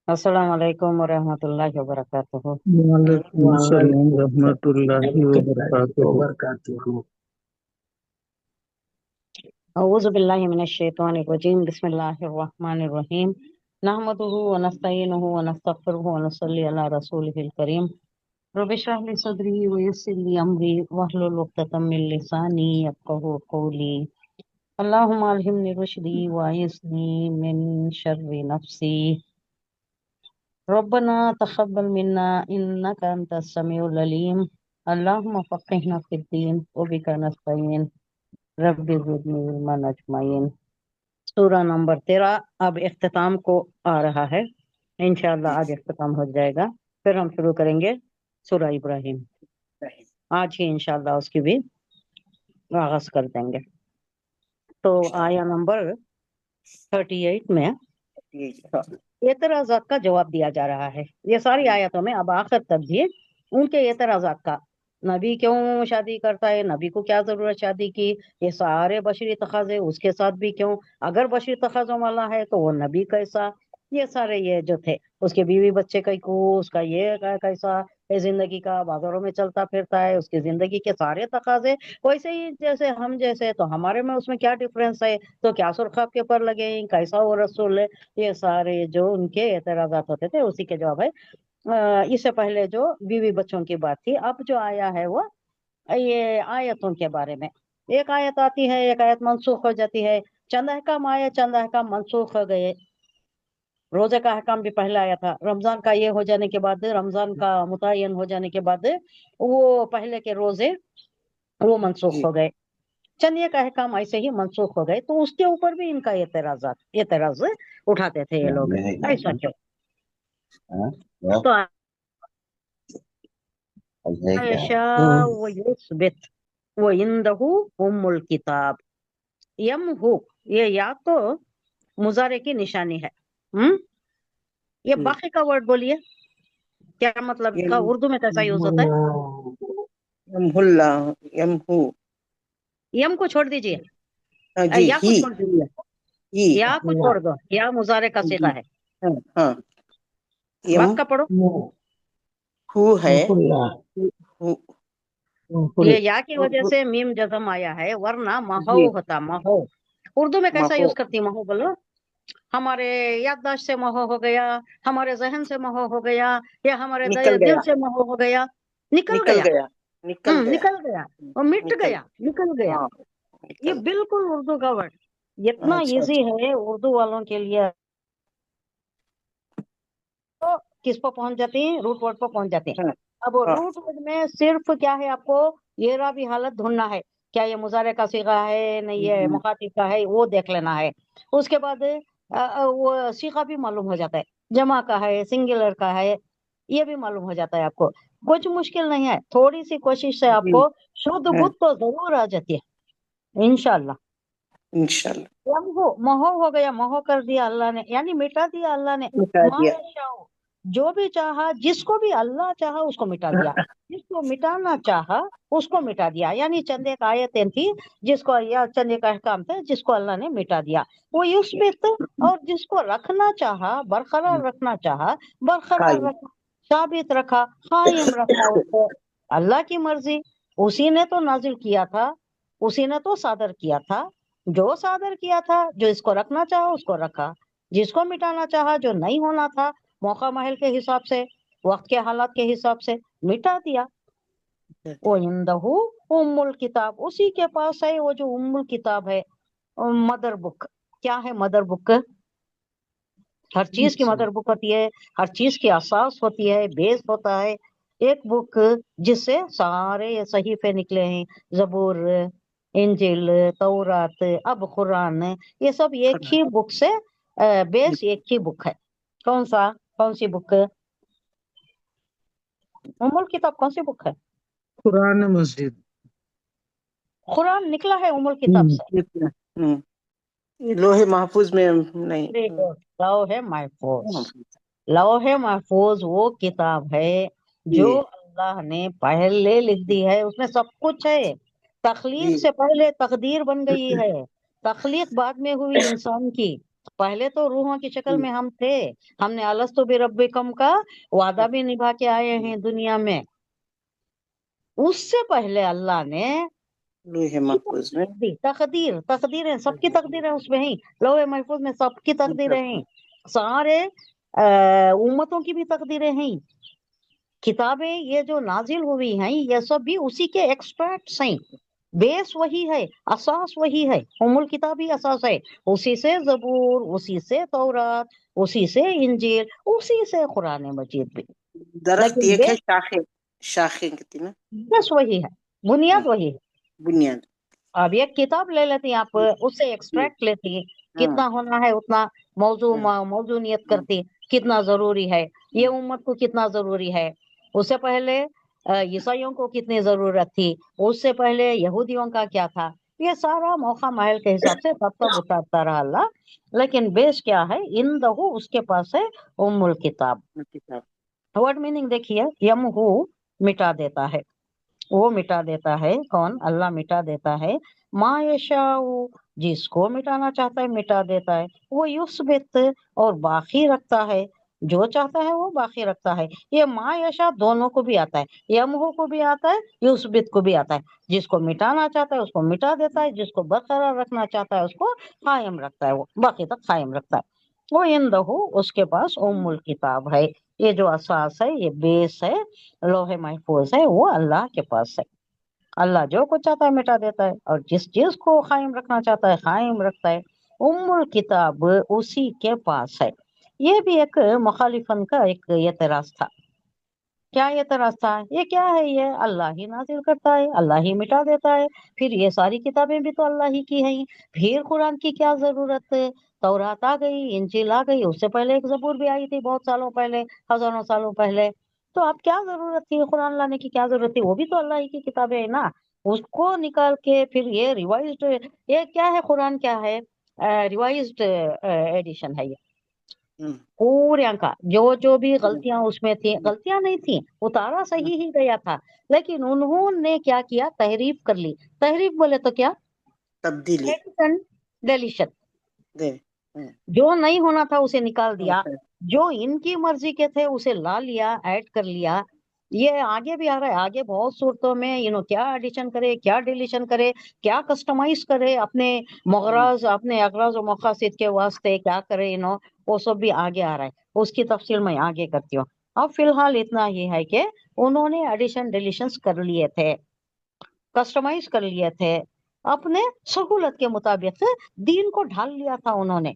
السلام علیکم ورحمۃ اللہ وبرکاتہ۔ وعلیکم السلام وعلیکم ورحمۃ اللہ السلام وبرکاتہ۔ وبرکاتہ۔ اعوذ باللہ من الشیطان الرجیم، بسم اللہ الرحمن الرحیم، نحمدہ ونستعینہ ونستغفرہ ونصلی علی رسولہ الکریم، رب اشرح لی صدری ویسر لی امری واحلل عقدۃ من لسانی یفقہوا قولی، اللہم الہمنی رشدی واعصمنی من شر نفسی، ربنا تقبل منا انک انت السمیع العلیم، اللہم فقہنا فی الدین وبک نستعین، رب زدنی علما اجمعین۔ سورہ نمبر 13 اب اختتام کو آ رہا ہے، انشاءاللہ آج اختتام ہو جائے گا، پھر ہم شروع کریں گے سورہ ابراہیم۔ آج ہی انشاءاللہ اس کی بھی آغاز کر دیں گے۔ تو آیا نمبر 38 میں اعتراضات کا جواب دیا جا رہا ہے۔ یہ ساری آیتوں میں اب آخر تک بھی ان کے اعتراضات کا، نبی کیوں شادی کرتا ہے، نبی کو کیا ضرورت شادی کی، یہ سارے بشری تقاضے اس کے ساتھ بھی کیوں، اگر بشری تقاضوں والا ہے تو وہ نبی کیسا، یہ سارے یہ جو تھے، اس کے بیوی بچے کو، اس کا یہ کیسا ہے، زندگی کا بازاروں میں چلتا پھرتا ہے، اس کی زندگی کے سارے تقاضے ویسے ہی جیسے ہم جیسے، تو ہمارے میں اس میں کیا ڈفرینس ہے، تو کیا سرخاب کے پر لگے، کیسا وہ رسول ہے، یہ سارے جو ان کے اعتراضات ہوتے تھے اسی کے جواب ہے۔ اس سے پہلے جو بیوی بچوں کی بات تھی، اب جو آیا ہے وہ یہ آیتوں کے بارے میں، ایک آیت آتی ہے، ایک آیت منسوخ ہو جاتی ہے، چند احکام آئے، چند احکام منسوخ ہو گئے۔ روزے کا احکام بھی پہلا آیا تھا، رمضان کا یہ ہو جانے کے بعد، رمضان کا متعین ہو جانے کے بعد وہ پہلے کے روزے وہ منسوخ ہو گئے، چند ایک احکام ایسے ہی منسوخ ہو گئے، تو اس کے اوپر بھی ان کا اعتراض اٹھاتے تھے یہ لوگ، ایسا کیوں؟ تو یشاء ویثبت وعنده ام الکتاب، یمحو یہ یا تو مضارع کی نشانی ہے، یہ باقی کا ورڈ بولیے کیا مطلب کا اردو میں کیسا یوز ہوتا یمحو ہے؟ یم کو چھوڑ دیجیے، جی، یا کو چھوڑ دیجیے، ہی یا کو چھوڑ دو، یا مضارع کا جی، صیغہ ہے، ہاں، بات کا پڑھو، ہو ہے، یہ یا کی وجہ سے میم جزم آیا ہے، ورنہ مہو جی، ہوتا، مہو اردو میں کیسا محو یوز کرتی مہو بولو؟ ہمارے یادداشت سے محو ہو گیا، ہمارے ذہن سے محو ہو گیا، یا ہمارے نکل دل گیا، سے محو ہو گیا، نکل نکل گیا، گیا، نکل گیا، نکل گیا، اور مٹ نکل گیا، نکل گیا، ہاں، یہ نکل گیا، بالکل اردو کا ورڈ، اتنا اچھا ایزی اچھا، ہے اردو والوں کے لیے، تو کس پہ پہنچ جاتی ہیں؟ روٹ ورڈ پہ پہنچ جاتے ہیں۔ ہاں اب ہاں روٹ ورڈ میں صرف کیا ہے، آپ کو یہ رابی حالت ڈھونڈنا ہے، کیا یہ مضارع کا صیغہ ہے، نہیں یہ مخاطب کا ہے، وہ دیکھ لینا ہے۔ اس کے بعد وہ صیغہ بھی معلوم ہو جاتا ہے، جمع کا ہے، سنگولر کا ہے، یہ بھی معلوم ہو جاتا ہے آپ کو، کچھ مشکل نہیں ہے، تھوڑی سی کوشش سے آپ جی، کو شدھ ہاں، بدھ تو ضرور آ جاتی ہے انشاءاللہ۔ انشاءاللہ محو ہو گیا، محو کر دیا اللہ نے، یعنی مٹا دیا اللہ نے، مٹا ما دیا، یشاء جو بھی چاہا، جس کو بھی اللہ چاہا اس کو مٹا دیا، جس کو مٹانا چاہا اس کو مٹا دیا، یعنی چند ایک آیتیں تھی جس کو، یا چند ایک احکام تھے جس کو اللہ نے مٹا دیا، وہ یثبت، اور جس کو رکھنا چاہا، برقرار رکھنا چاہا، برقرار قائم، رکھا، ثابت رکھا، قائم رکھا اس کو، اللہ کی مرضی، اسی نے تو نازل کیا تھا، اسی نے تو صادر کیا تھا، جو صادر کیا تھا، جو اس کو رکھنا چاہا اس کو رکھا، جس کو مٹانا چاہا، جو نہیں ہونا تھا، موقع محل کے حساب سے، وقت کے حالات کے حساب سے مٹا دیا۔ وَعِندَهُ ام الکتاب، اسی کے پاس ہے وہ جو ام الکتاب ہے، مدر بک، کیا ہے مدر بک؟ ہر چیز کی مدر بک ہوتی ہے، ہر چیز کی اساس ہوتی ہے، بیس ہوتا ہے، ایک بک جس سے سارے صحیفے نکلے ہیں، زبور، انجیل، تورات، اب قرآن، یہ سب ایک ہی بک سے بیس، ایک ہی بک ہے۔ کون سی بک؟ ام الکتاب کون سی بک ہے؟ قرآن مسجد، قرآن نکلا ہے ام الکتاب سے، لوح محفوظ میں نہیں، دیکھو، لوح محفوظ، لوح محفوظ وہ کتاب ہے جو جی اللہ نے پہلے لکھ دی ہے، اس میں سب کچھ ہے، جی، تخلیق سے پہلے تقدیر بن گئی ہے، تخلیق بعد میں ہوئی انسان کی، पहले तो रूहों की शक्ल में हम थे, हमने अलस्तु बिरब्बिकुम का वादा भी निभा के आए हैं दुनिया में। उससे पहले अल्लाह ने लोहे महफूज में तकदीर तकदीर है, सबकी तकदीर है उसमें ही, लोहे महफूज में सबकी तकदीरें हैं, सारे उम्मतों की भी तकदीरें हैं। किताबें ये जो नाजिल हुई हैं ये सब भी उसी के एक्सट्रैक्ट्स हैं, बेस वही है, असास वही है, उम्मुल किताब ही असास है। उसी से जबूर, उसी से तौरात, उसी से इंजील, उसी से कुरान मजीद भी। दरख्त लेकिन एक है, बेस शाखें कितनी ना, बस वही है, बुनियाद वही है। बुनियाद। अब एक किताब ले लेती हैं आप, उससे एक्सट्रैक्ट लेती, कितना होना है उतना मौजूनियत करती, कितना जरूरी है, ये उम्मत को कितना जरूरी है, उससे पहले ईसाइयों को कितनी जरूरत थी, उससे पहले यहूदियों का क्या था, ये सारा मौका महल के हिसाब से तब तब उतारता रहा अल्लाह। लेकिन बेस क्या है, इंदहु उसके पास है उम्मुल किताब। वर्ड मीनिंग देखिए, यमहू मिटा देता है, वो मिटा देता है, कौन? अल्लाह मिटा देता है, मा यशाउ जिसको मिटाना चाहता है मिटा देता है, वो युस्बित और बाकी रखता है, जो चाहता है वो बाकी रखता है। ये मा यशा दोनों को भी आता है, यमहू को भी आता है, युस्बित को भी आता है। जिसको मिटाना चाहता है उसको मिटा देता है, जिसको बरकरार रखना चाहता है उसको कायम रखता है, वो बाकी तक कायम रखता है। वो इंदहू उसके पास उम्मुल किताब है, ये जो असास है, ये बेस है, लोहे महफूज है, वो अल्लाह के पास है। अल्लाह जो कुछ चाहता है मिटा देता है, और जिस चीज को कायम रखना चाहता है कायम रखता है। उम्मुल किताब उसी के पास है। ये भी एक मुखालिफन का एक एतराज था। क्या एतराज था? ये क्या है, ये अल्लाह ही नाजिल करता है, अल्लाह ही मिटा देता है, फिर ये सारी किताबें भी तो अल्लाह ही की हैं, फिर कुरान की क्या जरूरत है? तौरात आ गई, इंजील आ गई, उससे पहले एक जबूर भी आई थी बहुत सालों पहले, हजारों सालों पहले। तो अब क्या जरूरत थी कुरान लाने की, क्या जरूरत थी? वो भी तो अल्लाह ही की किताबें है ना। उसको निकाल के फिर ये रिवाइज्ड, ये क्या है, कुरान क्या है? रिवाइज्ड एडिशन है ये पूरे का। जो जो भी गलतियां उसमें थी, गलतियां नहीं थी, उतारा सही ही गया था, लेकिन उन्होंने क्या किया, तहरीफ कर ली। तहरीफ बोले तो क्या? तब्दीली एडिशन, डिलीशन। दे जो नहीं होना था उसे निकाल दिया, जो इनकी मर्जी के थे उसे ला लिया, ऐड कर लिया। ये आगे भी आ रहा है, आगे बहुत सूरतों में क्या एडिशन करे, क्या डिलीशन करे, क्या कस्टमाइज करे अपने मगराज, अपने अगराज और मकासिद के वास्ते क्या करे वो सब भी आगे आ रहा है। उसकी तफसील मैं आगे करती हूँ। अब फिलहाल इतना ही है कि उन्होंने एडिशन डिलीशन कर लिए थे, कस्टमाइज कर लिए थे, अपने सहूलत के मुताबिक दीन को ढाल लिया था उन्होंने।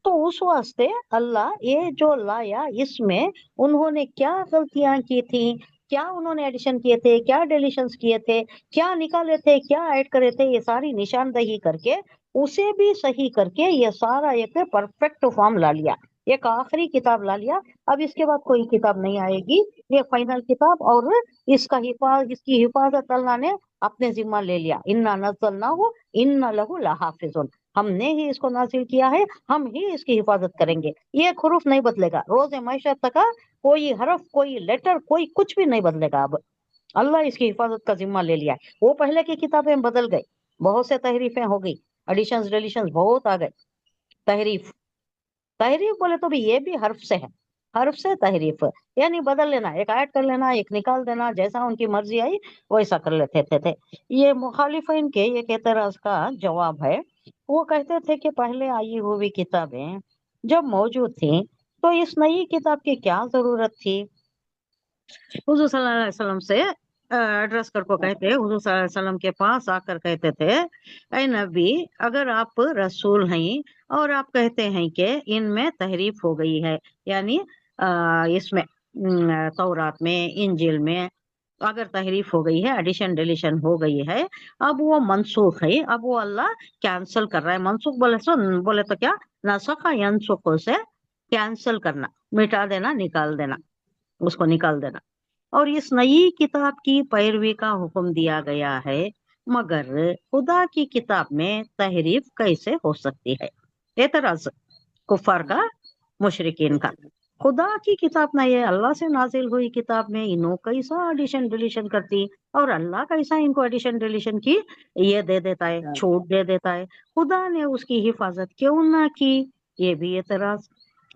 तो उस वास्ते अल्लाह ये जो लाया, इसमें उन्होंने क्या गलतियां की थी, क्या उन्होंने एडिशन किए थे, क्या डिलीशंस किए थे, क्या निकाले थे, क्या ऐड करे थे, ये सारी निशानदही करके उसे भी सही करके ये सारा एक परफेक्ट फॉर्म ला लिया, एक आखिरी किताब ला लिया। अब इसके बाद कोई किताब नहीं आएगी, ये फाइनल किताब, और इसकी हिफाजत अल्लाह ने अपने जिम्मा ले लिया। इन्ना नज़्ज़लनाहु इन्ना लहु लहाफिजुन, हमने ही इसको नाजिल किया है, हम ही इसकी हिफाजत करेंगे। ये हुरूफ नहीं बदलेगा, रोज़े मैशत तक कोई हरफ, कोई लेटर, कोई कुछ भी नहीं बदलेगा। अब अल्लाह इसकी हिफाजत का जिम्मा ले लिया है। वो पहले की किताबें बदल गई, बहुत से तहरीफें हो गई, एडिशंस डिलीशंस बहुत आ गए। तहरीफ, तहरीफ बोले तो भी ये भी हर्फ से है, हर्फ से तहरीफ, यानी बदल लेना, एक ऐड कर लेना, एक निकाल देना, जैसा उनकी मर्जी आई वैसा कर लेते थे। ये मुखालिफिन के एक एतराज का जवाब है। वो कहते थे कि पहले आई हुई किताबें जब मौजूद थी तो इस नई किताब की क्या जरूरत थी? हुजूर सल्लल्लाहु अलैहि वसल्लम से एड्रेस करके कहते, हुजूर सल्लल्लाहु अलैहि वसल्लम के पास आकर कहते थे, ऐ नबी, अगर आप रसूल हैं और आप कहते हैं कि इनमें तहरीफ हो गई है, यानी इसमें तौरात में, इंजिल में अगर तहरीफ हो गई है, एडिशन डिलीशन हो गई है, अब वो मनसूख है, अब वो अल्लाह कैंसल कर रहा है। मनसूख बोले तो क्या? नसखा यनसुख से कैंसल करना, मिटा देना, निकाल देना, उसको निकाल देना। और इस नई किताब की पैरवी का हुक्म दिया गया है, मगर खुदा की किताब में तहरीफ कैसे हो सकती है? एतराज कुफार का, मुशरिकीन का। खुदा की किताब ना, ये अल्लाह से नाजिल हुई किताब में इन्हों कैसा एडिशन डिलीशन करती, और अल्लाह कैसा इनको एडिशन डिलीशन की ये दे देता है, छूट दे देता है। खुदा ने उसकी हिफाजत क्यों ना की, ये भी एतराज।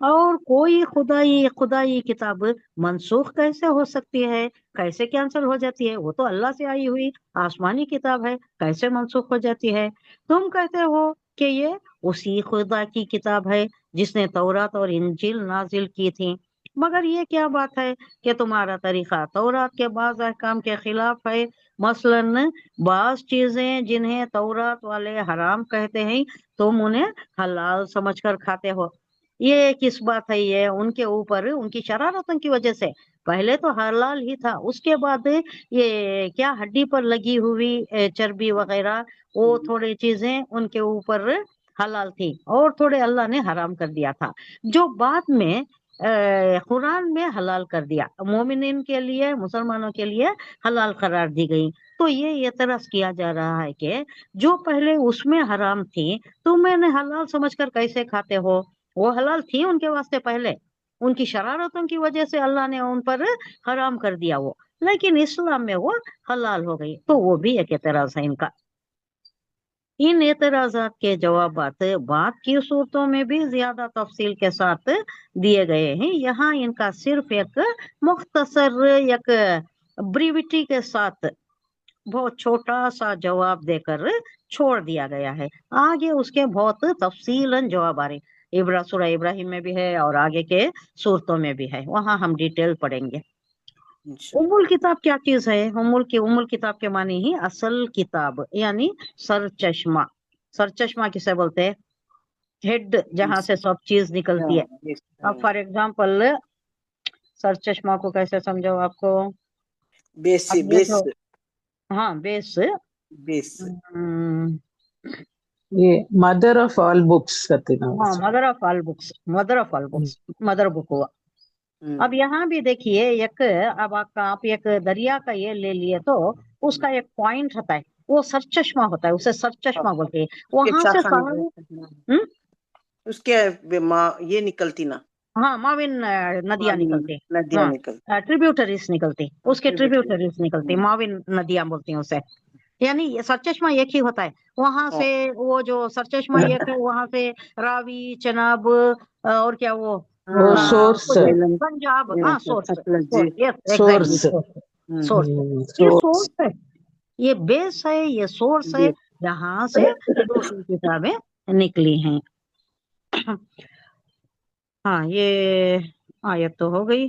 और कोई खुदाई किताब मनसूख कैसे हो सकती है, कैसे कैंसिल हो जाती है? वो तो अल्लाह से आई हुई आसमानी किताब है, कैसे मनसूख हो जाती है? तुम कहते हो कि ये उसी खुदा की किताब है जिसने तौरात और इंजील नाजिल की थी, मगर ये क्या बात है कि तुम्हारा तरीका तौरात के बाज़ अहकाम के खिलाफ है। मसलन बाज चीजें जिन्हें तौरात वाले हराम कहते हैं, तुम उन्हें हलाल समझकर खाते हो। ये किस बात है? ये उनके ऊपर उनकी शरारतों की वजह से। पहले तो हलाल ही था, उसके बाद ये क्या हड्डी पर लगी हुई चर्बी वगैरह, वो थोड़ी चीजें उनके ऊपर हलाल थी और थोड़े अल्लाह ने हराम कर दिया था, जो बाद में कुरान में हलाल कर दिया, मोमिनीन के लिए, मुसलमानों के लिए हलाल करार दी गई। तो ये एतराज किया जा रहा है कि जो पहले उसमें हराम थी तुम मैंने हलाल समझकर कैसे खाते हो? वो हलाल थी उनके वास्ते पहले, उनकी शरारतों की वजह से अल्लाह ने उन पर हराम कर दिया वो, लेकिन इस्लाम में वो हलाल हो गई। तो वो भी एक एतराज है इनका। इन एतराजात के जवाबात बाद की सूरतों में भी ज्यादा तफसील के साथ दिए गए हैं। यहाँ इनका सिर्फ एक मुख्तसर एक ब्रीविटी के साथ बहुत छोटा सा जवाब देकर छोड़ दिया गया है। आगे उसके बहुत तफसीलन जवाब आ रहे, सूरह इब्राहिम में भी है और आगे के सूरतों में भी है, वहां हम डिटेल पढ़ेंगे। उम्मुल किताब क्या चीज है? उम्मुल किताब के मानी ही असल किताब, यानी सर चश्मा। सर चश्मा किसे बोलते हैं? हेड, जहां से सब चीज निकलती है। अब फॉर एग्जाम्पल सर चश्मा को कैसे समझो आपको? बेस अब ये बेस तो हाँ बेस, बेस ये मदर ऑफ ऑल बुक्स कहते हैं हाँ उसको। Mother of all books, mother of all books, mother book हुआ। अब यहाँ भी देखिए एक, अब आप एक दरिया का ये ले लिए तो उसका एक पॉइंट होता है, वो सर चश्मा होता है, उसे सर चश्मा बोलते हैं। वहां से सारे उसके ये निकलती ना, हाँ माविन नदियां निकलती, नदियां निकल, ट्रिब्यूटरीज निकलती, उसके ट्रिब्यूटरीज निकलती, माविन नदियां बोलती हैं उसे। यानी ये सर चश्मा एक ही होता है, वहां से वो जो सर चश्मा एक है, वहां से रावी, चनाब और क्या वो सोर्स, पंजाब, हाँ source, yes exactly source, source, ये सोर्स है, ये बेस है, ये सोर्स है, यहाँ से दूसरी किताबें निकली हैं। हाँ ये आयत तो हो गई।